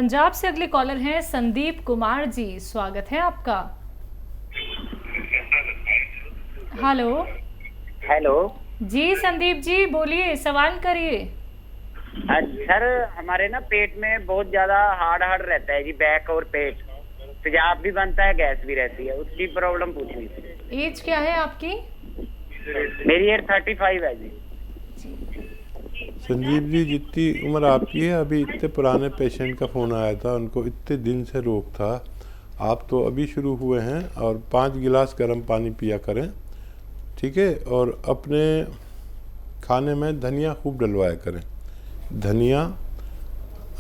पंजाब से अगले कॉलर हैं संदीप कुमार जी, स्वागत है आपका। हेलो। हेलो जी संदीप जी बोलिए, सवाल करिए। सर, हमारे ना पेट में बहुत ज्यादा हार्ड हार्ड रहता है जी, बैक और पेट। तेजाब भी बनता है, गैस भी रहती है, उसकी प्रॉब्लम पूछनी थी। एज क्या है आपकी? मेरी एज 35 है जी। संजीव जी, जितनी उम्र आपकी है, अभी इतने पुराने पेशेंट का फ़ोन आया था, उनको इतने दिन से रोग था। आप तो अभी शुरू हुए हैं और 5 गिलास गर्म पानी पिया करें, ठीक है। और अपने खाने में धनिया खूब डलवाया करें। धनिया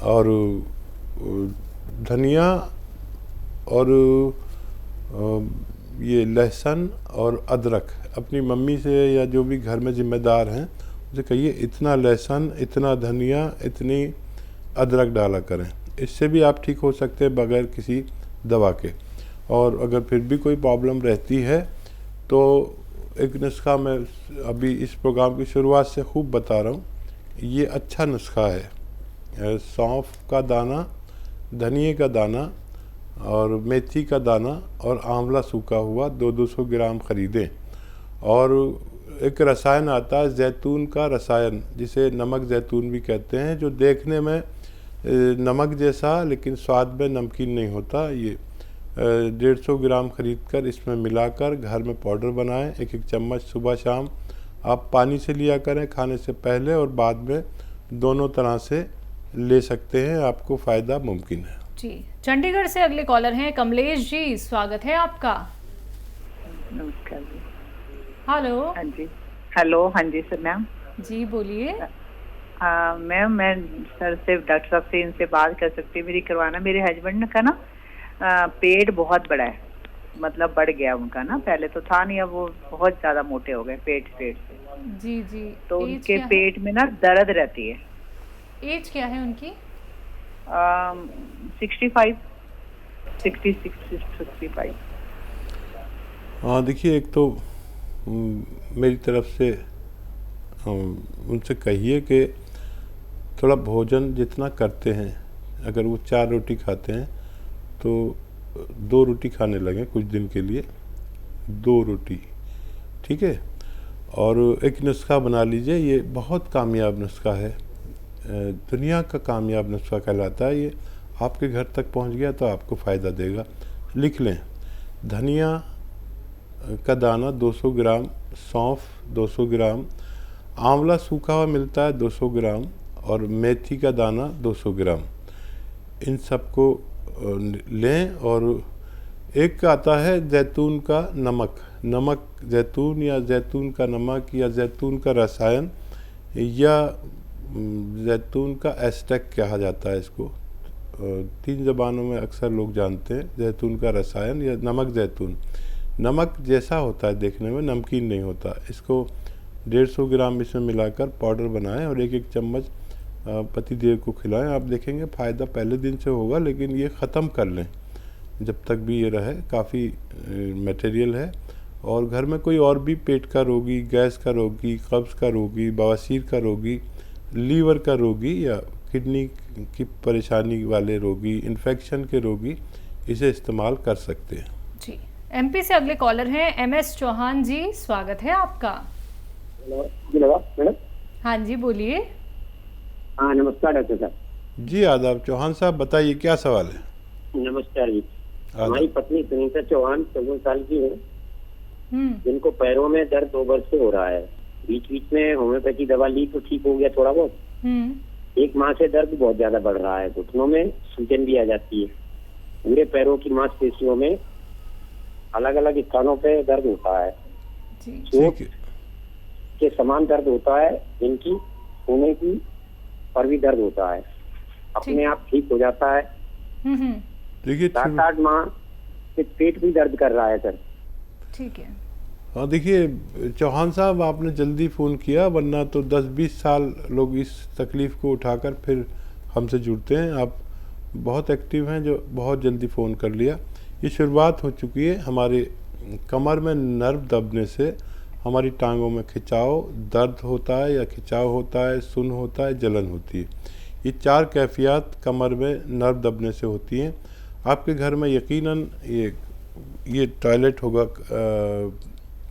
और धनिया और ये लहसुन और अदरक अपनी मम्मी से या जो भी घर में ज़िम्मेदार हैं उसे कहिए, इतना लहसुन, इतना धनिया, इतनी अदरक डाला करें। इससे भी आप ठीक हो सकते हैं बगैर किसी दवा के। और अगर फिर भी कोई प्रॉब्लम रहती है तो एक नुस्खा मैं अभी इस प्रोग्राम की शुरुआत से खूब बता रहा हूँ, ये अच्छा नुस्खा है। सौंफ का दाना, धनिए का दाना और मेथी का दाना और आंवला सूखा हुआ 200 ग्राम ख़रीदें। और एक रसायन आता है जैतून का रसायन, जिसे नमक जैतून भी कहते हैं, जो देखने में नमक जैसा लेकिन स्वाद में नमकीन नहीं होता। ये 150 ग्राम ख़रीद कर इसमें मिलाकर घर में पाउडर बनाएं। एक एक चम्मच सुबह शाम आप पानी से लिया करें, खाने से पहले और बाद में, दोनों तरह से ले सकते हैं, आपको फ़ायदा मुमकिन है जी। चंडीगढ़ से अगले कॉलर हैं कमलेश जी, स्वागत है आपका। नमस्कार जी। हेलो। हाँ जी, हेलो। हाँ जी सर, मैम जी बोलिए। मैम, मैं सर से, डॉक्टर साहब से इनसे बात कर सकती हूँ? मेरी करवाना, मेरे हस्बैंड का ना पेट बहुत बड़ा है, मतलब बढ़ गया उनका ना, पहले तो था नहीं, अब वो बहुत ज्यादा मोटे हो गए पेट से। जी जी। तो उनके पेट में ना दर्द रहती है। एज क्या है उनकी? 65, 65। हाँ, देखिए, एक तो मेरी तरफ से उनसे कहिए कि थोड़ा भोजन जितना करते हैं, अगर वो 4 रोटी खाते हैं तो 2 रोटी खाने लगें कुछ दिन के लिए, 2 रोटी, ठीक है। और एक नुस्खा बना लीजिए, ये बहुत कामयाब नुस्खा है, दुनिया का कामयाब नुस्खा कहलाता है। ये आपके घर तक पहुंच गया तो आपको फ़ायदा देगा। लिख लें, धनिया का दाना 200 ग्राम, सौंफ 200 ग्राम, आंवला सूखा हुआ मिलता है 200 ग्राम और मेथी का दाना 200 ग्राम। इन सबको लें। और एक आता है जैतून का नमक, नमक जैतून या जैतून का नमक या जैतून का रसायन या जैतून का एस्टेक कहा जाता है इसको, 3 ज़बानों में अक्सर लोग जानते हैं। जैतून का रसायन या नमक जैतून, नमक जैसा होता है देखने में, नमकीन नहीं होता। इसको 150 ग्राम इसमें मिलाकर पाउडर बनाएं और एक एक चम्मच पति देव को खिलाएं। आप देखेंगे फ़ायदा पहले दिन से होगा, लेकिन ये ख़त्म कर लें जब तक भी ये रहे, काफ़ी मटेरियल है। और घर में कोई और भी पेट का रोगी, गैस का रोगी, कब्ज़ का रोगी, बवासीर का रोगी, लीवर का रोगी या किडनी की परेशानी वाले रोगी, इन्फेक्शन के रोगी इसे इस्तेमाल कर सकते हैं। जी। एमपी से अगले कॉलर हैं MS चौहान जी, स्वागत है आपका। मैडम, हाँ जी, बोलिए। हाँ नमस्कार डॉक्टर साहब। जी आदाब। चौहान साहब बताइए, क्या सवाल है? नमस्कार जी। हमारी पत्नी सुनीता चौहान 14 साल की है, जिनको पैरों में दर्द 2 वर्ष से हो रहा है। बीच बीच में होम्योपैथी दवा ली तो ठीक हो गया थोड़ा बहुत। 1 माह से दर्द बहुत ज्यादा बढ़ रहा है, घुटनों में सूजन भी आ जाती है, पूरे पैरों की मांसपेशियों में अलग अलग स्थानों पे दर्द होता है, चोट के समान दर्द होता है, इनकी होने की पर भी दर्द होता है, अपने आप ठीक हो जाता है। देखिए 7-8 माह से पेट भी दर्द कर रहा है सर। ठीक है। हाँ, देखिए चौहान साहब, आपने जल्दी फ़ोन किया, वरना तो 10-20 साल लोग इस तकलीफ़ को उठाकर फिर हमसे जुड़ते हैं। आप बहुत एक्टिव हैं जो बहुत जल्दी फ़ोन कर लिया। ये शुरुआत हो चुकी है। हमारे कमर में नर्व दबने से हमारी टांगों में खिंचाव, दर्द होता है या खिंचाव होता है, सुन्न होता है, जलन होती है। ये 4 कैफियत कमर में नर्व दबने से होती हैं। आपके घर में यकीनन ये टॉयलेट होगा,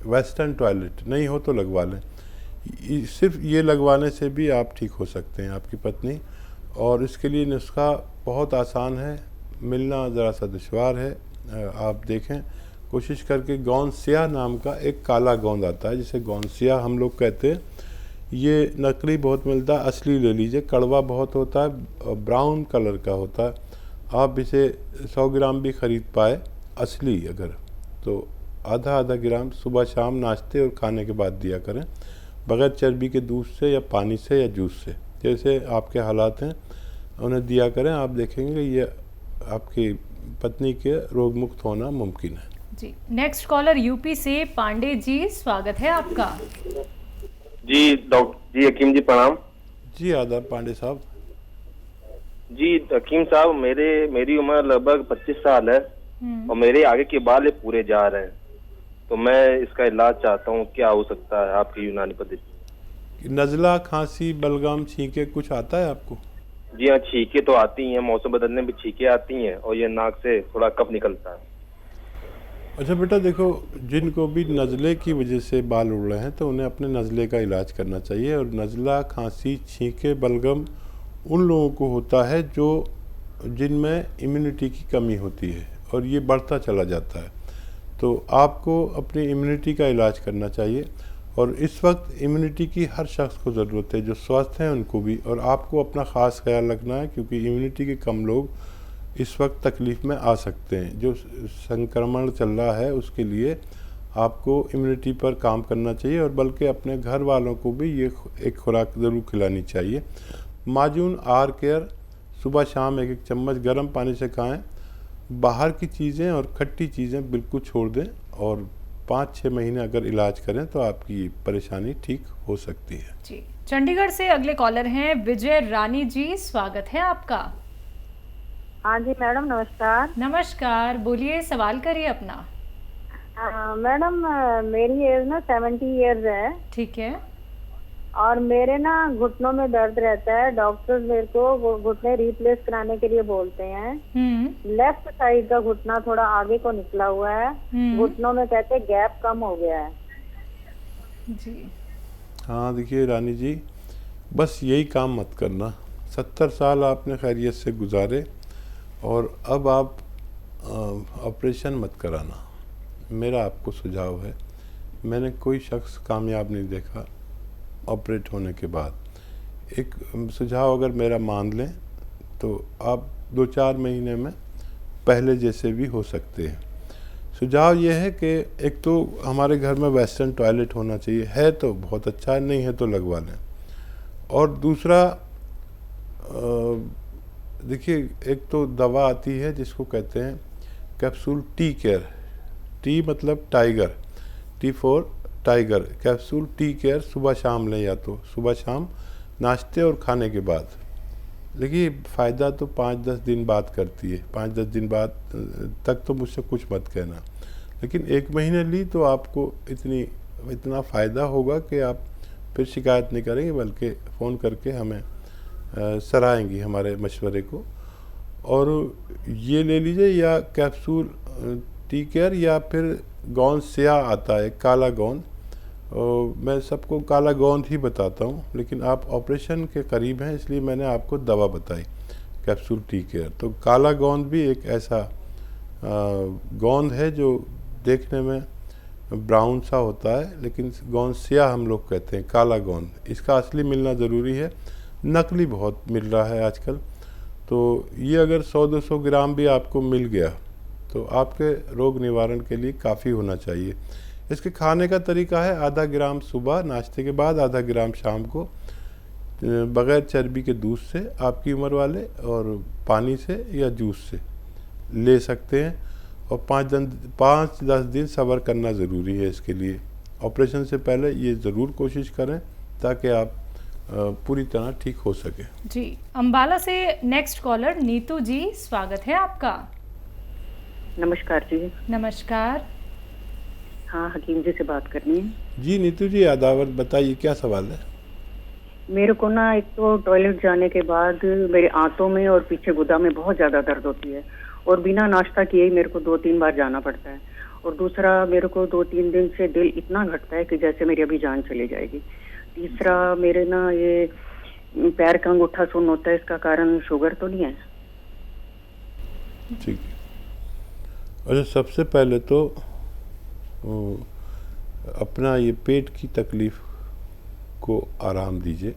वेस्टर्न टॉयलेट नहीं हो तो लगवा लें। सिर्फ ये लगवाने से भी आप ठीक हो सकते हैं, आपकी पत्नी। और इसके लिए नुस्खा बहुत आसान है, मिलना ज़रा सा दुश्वार है। आप देखें, कोशिश करके गौनसिया नाम का एक काला गोंद आता है, जिसे गौनसिया हम लोग कहते हैं। ये नकली बहुत मिलता है, असली ले लीजिए। कड़वा बहुत होता है, ब्राउन कलर का होता है। आप इसे 100 ग्राम भी ख़रीद पाए असली अगर, तो आधा ग्राम सुबह शाम नाश्ते और खाने के बाद दिया करें, बग़ैर चर्बी के दूध से या पानी से या जूस से, जैसे आपके हालात हैं उन्हें दिया करें। आप देखेंगे ये आपकी पत्नी के रोग मुक्त होना मुमकिन है। जी, नेक्स्ट कॉलर यूपी से पांडे जी, स्वागत है आपका। जी डॉक्टर जी, हकीम जी प्रणाम। जी आदाब पांडे साहब। जी हकीम साहब, मेरी उम्र लगभग 25 साल है और मेरे आगे के बाल पूरे जा रहे हैं, तो मैं इसका इलाज चाहता हूँ, क्या हो सकता है आपकी यूनानी पद्धति? नज़ला, खांसी, बलगम, छींके कुछ आता है आपको? जी हाँ, छींके तो आती हैं, मौसम बदलने में छींके आती हैं और ये नाक से थोड़ा कफ निकलता है। अच्छा बेटा देखो, जिनको भी नज़ले की वजह से बाल उड़ रहे हैं तो उन्हें अपने नज़ले का इलाज करना चाहिए। और नज़ला, खांसी, छींके, बलगम उन लोगों को होता है जिनमें इम्यूनिटी की कमी होती है और ये बढ़ता चला जाता है। तो आपको अपनी इम्यूनिटी का इलाज करना चाहिए। और इस वक्त इम्यूनिटी की हर शख्स को ज़रूरत है, जो स्वस्थ हैं उनको भी, और आपको अपना ख़ास ख्याल रखना है, क्योंकि इम्यूनिटी के कम लोग इस वक्त तकलीफ़ में आ सकते हैं। जो संक्रमण चल रहा है उसके लिए आपको इम्यूनिटी पर काम करना चाहिए, और बल्कि अपने घर वालों को भी ये एक खुराक ज़रूर खिलानी चाहिए। माजून आर केयर सुबह शाम 1-1 चम्मच गर्म पानी से खाएं। बाहर की चीज़ें और खट्टी चीज़ें बिल्कुल छोड़ दें, और 5-6 महीने अगर इलाज करें तो आपकी परेशानी ठीक हो सकती है। जी, चंडीगढ़ से अगले कॉलर हैं विजय रानी जी, स्वागत है आपका। हाँ जी मैडम, नमस्कार। नमस्कार, बोलिए, सवाल करिए अपना। मैडम मेरी एज ना 70 इयर्स है। ठीक है। और मेरे ना घुटनों में दर्द रहता है। डॉक्टर मेरे को घुटने रिप्लेस कराने के लिए बोलते हैं। लेफ्ट साइड का घुटना थोड़ा आगे को निकला हुआ है। घुटनों में कहते हैं गैप कम हो गया है। जी हाँ देखिए रानी जी, बस यही काम मत करना। 70 साल आपने खैरियत से गुजारे और अब आप ऑपरेशन मत कराना। मेरा आपको सुझाव है, मैंने कोई शख्स कामयाब नहीं देखा ऑपरेट होने के बाद। एक सुझाव अगर मेरा मान लें तो आप 2-4 महीने में पहले जैसे भी हो सकते हैं। सुझाव यह है कि एक तो हमारे घर में वेस्टर्न टॉयलेट होना चाहिए, है तो बहुत अच्छा है, नहीं है तो लगवा लें। और दूसरा देखिए, एक तो दवा आती है जिसको कहते हैं कैप्सूल टी केयर। टी मतलब tiger, T for tiger. Capsule tea care सुबह शाम लें, या तो सुबह शाम नाश्ते और खाने के बाद। देखिए फ़ायदा तो 5-10 दिन बाद करती है, 5-10 दिन बाद तक तो मुझसे कुछ मत कहना, लेकिन 1 महीने ली तो आपको इतना फ़ायदा होगा कि आप फिर शिकायत नहीं करेंगे, बल्कि फ़ोन करके हमें सराहेंगी हमारे मशवरे को। और ये ले लीजिए, या कैप्सूल टी केयर, या फिर गौनसिया आता है, काला गोंद। मैं सबको काला गोंद ही बताता हूँ, लेकिन आप ऑपरेशन के करीब हैं इसलिए मैंने आपको दवा बताई कैप्सूल टी केयर। तो काला गोंद भी एक ऐसा गोंद है जो देखने में ब्राउन सा होता है, लेकिन गौनसिया हम लोग कहते हैं, काला गोंद। इसका असली मिलना ज़रूरी है, नकली बहुत मिल रहा है आजकल। तो ये अगर 100-200 ग्राम भी आपको मिल गया तो आपके रोग निवारण के लिए काफ़ी होना चाहिए। इसके खाने का तरीका है, आधा ग्राम सुबह नाश्ते के बाद, आधा ग्राम शाम को, बग़ैर चर्बी के दूध से आपकी उम्र वाले, और पानी से या जूस से ले सकते हैं। और 5-10 दिन सब्र करना ज़रूरी है इसके लिए। ऑपरेशन से पहले ये ज़रूर कोशिश करें ताकि आप पूरी तरह ठीक हो सके। जी, अंबाला से नेक्स्ट कॉलर नीतू जी, स्वागत है आपका। नमस्कार जी। नमस्कार। हाँ, हकीम जी से बात करनी है। जी नीतू जी, आदावर बताइए क्या सवाल है। मेरे को ना एक तो टॉयलेट जाने के बाद मेरे आंतों में और पीछे गुदा में बहुत ज्यादा दर्द होती है, और बिना नाश्ता किए ही मेरे को 2-3 बार जाना पड़ता है। और दूसरा, मेरे को 2-3 दिन से दिल इतना घटता है कि जैसे मेरी अभी जान चली जाएगी। तीसरा, मेरे ना ये पैर का अंगूठा सुन्न होता है, इसका कारण शुगर तो नहीं है? ठीक है। अच्छा, सबसे पहले तो अपना ये पेट की तकलीफ को आराम दीजिए,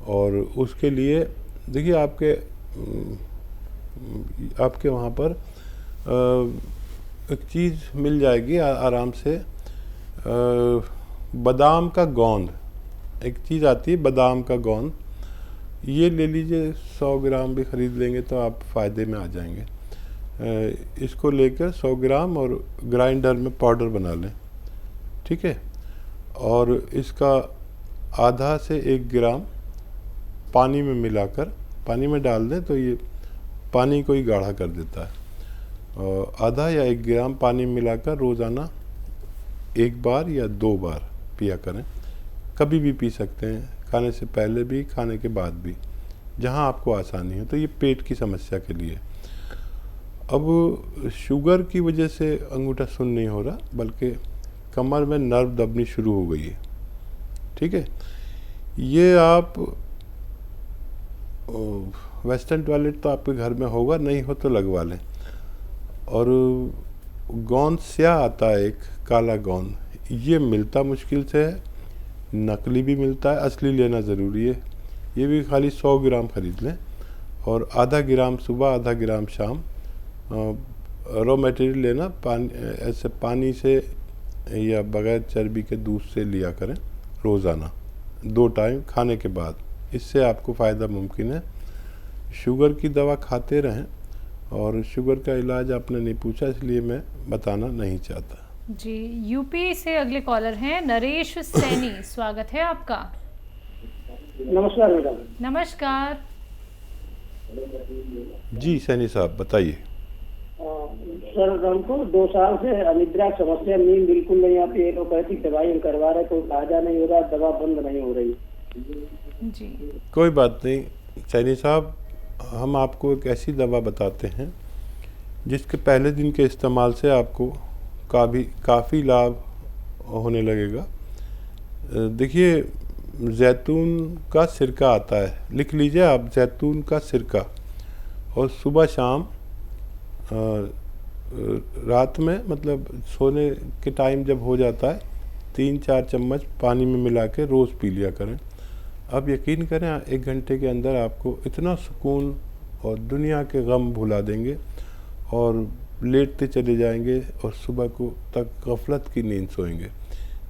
और उसके लिए देखिए आपके वहाँ पर एक चीज़ मिल जाएगी आराम से। बादाम का गोंद, एक चीज़ आती है बादाम का गोंद, ये ले लीजिए। 100 ग्राम भी ख़रीद लेंगे तो आप फ़ायदे में आ जाएंगे। इसको लेकर 100 ग्राम और ग्राइंडर में पाउडर बना लें, ठीक है। और इसका आधा से 1 ग्राम पानी में मिलाकर पानी में डाल दें तो ये पानी को ही गाढ़ा कर देता है। आधा या 1 ग्राम पानी में मिलाकर रोज़ाना 1 बार या 2 बार पिया करें। कभी भी पी सकते हैं, खाने से पहले भी, खाने के बाद भी, जहाँ आपको आसानी हो। तो ये पेट की समस्या के लिए। अब शुगर की वजह से अंगूठा सुन्न नहीं हो रहा, बल्कि कमर में नर्व दबनी शुरू हो गई है, ठीक है। ये आप वेस्टर्न टॉयलेट तो आपके घर में होगा, नहीं हो तो लगवा लें। और गोंद स्याह आता है एक काला गोंद, ये मिलता मुश्किल से है, नकली भी मिलता है, असली लेना ज़रूरी है। ये भी खाली 100 ग्राम ख़रीद लें, और आधा ग्राम सुबह, आधा ग्राम शाम रॉ मटेरियल लेना। ऐसे पानी से या बग़ैर चर्बी के दूध से लिया करें रोज़ाना 2 टाइम खाने के बाद। इससे आपको फ़ायदा मुमकिन है। शुगर की दवा खाते रहें, और शुगर का इलाज आपने नहीं पूछा इसलिए मैं बताना नहीं चाहता। जी, यूपी से अगले कॉलर हैं नरेश सैनी, स्वागत है आपका। नमस्कार मैडम। नमस्कार जी सैनी साहब, बताइए। सर, हमको 2 साल से अनिद्रा समस्या, नींद बिल्कुल नहीं आती। एलोपैथिक दवाई हम करवा रहे, कोई फायदा नहीं हो रहा, दवा बंद नहीं हो रही। जी, कोई बात नहीं सैनी साहब, हम आपको एक ऐसी दवा बताते हैं जिसके पहले दिन के इस्तेमाल से आपको काफ़ी लाभ होने लगेगा। देखिए, जैतून का सिरका आता है, लिख लीजिए आप, जैतून का सिरका। और सुबह शाम रात में, मतलब सोने के टाइम जब हो जाता है, 3-4 चम्मच पानी में मिला के रोज़ पी लिया करें। अब यकीन करें, 1 घंटे के अंदर आपको इतना सुकून और दुनिया के गम भुला देंगे, और लेटते चले जाएंगे, और सुबह को तक गफलत की नींद सोएंगे।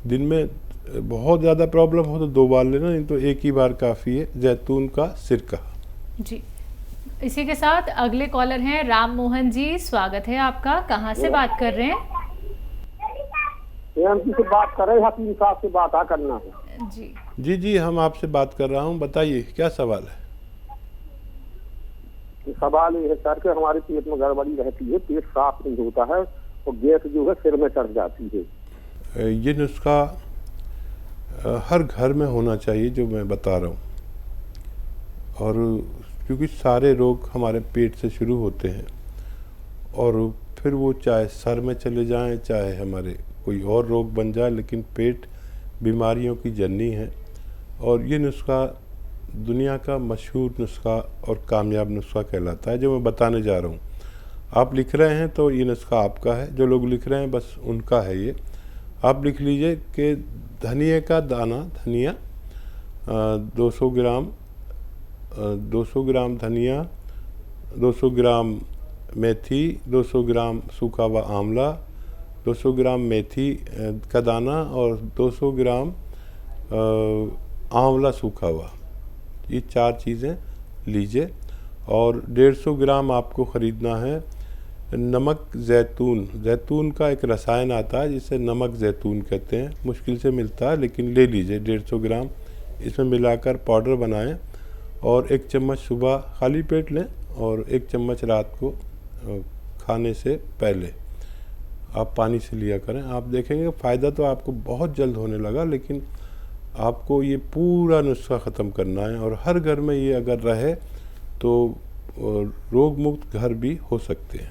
दिन में बहुत ज़्यादा प्रॉब्लम हो तो 2 बार लेना, नहीं तो 1 ही बार काफ़ी है, जैतून का सिरका। जी, इसी के साथ अगले कॉलर हैं राम मोहन जी, स्वागत है आपका। कहाँ से बात कर रहे हैं? से बात कर रहे हैं, हकीम साहब से बात करना है। जी जी जी, हम आपसे बात कर रहा हूँ, बताइए क्या सवाल है। सवाल ये है सर कि हमारे पेट में गड़बड़ी रहती है, पेट साफ नहीं होता है, और गैस जो है सिर में चढ़ जाती है। ये नुस्खा हर घर में होना चाहिए जो मैं बता रहा हूँ, और क्योंकि सारे रोग हमारे पेट से शुरू होते हैं, और फिर वो चाहे सर में चले जाएं, चाहे हमारे कोई और रोग बन जाए, लेकिन पेट बीमारियों की जननी है। और ये नुस्खा दुनिया का मशहूर नुस्खा और कामयाब नुस्खा कहलाता है, जो मैं बताने जा रहा हूँ। आप लिख रहे हैं तो ये नुस्खा आपका है, जो लोग लिख रहे हैं बस उनका है ये। आप लिख लीजिए कि धनिया का दाना, धनिया 200 ग्राम धनिया, 200 ग्राम मेथी, 200 ग्राम सूखा हुआ आंवला, 200 ग्राम मेथी का दाना, और 200 ग्राम आंवला सूखा हुआ, ये 4 चीज़ें लीजिए। और 150 ग्राम आपको ख़रीदना है नमक जैतून। जैतून का एक रसायन आता है जिसे नमक जैतून कहते हैं, मुश्किल से मिलता है, लेकिन ले लीजिए 150 ग्राम। इसमें मिलाकर पाउडर बनाएं, और 1 चम्मच सुबह खाली पेट लें, और 1 चम्मच रात को खाने से पहले आप पानी से लिया करें। आप देखेंगे फ़ायदा तो आपको बहुत जल्द होने लगा, लेकिन आपको ये पूरा नुस्खा ख़त्म करना है, और हर घर में ये अगर रहे तो रोग मुक्त घर भी हो सकते हैं।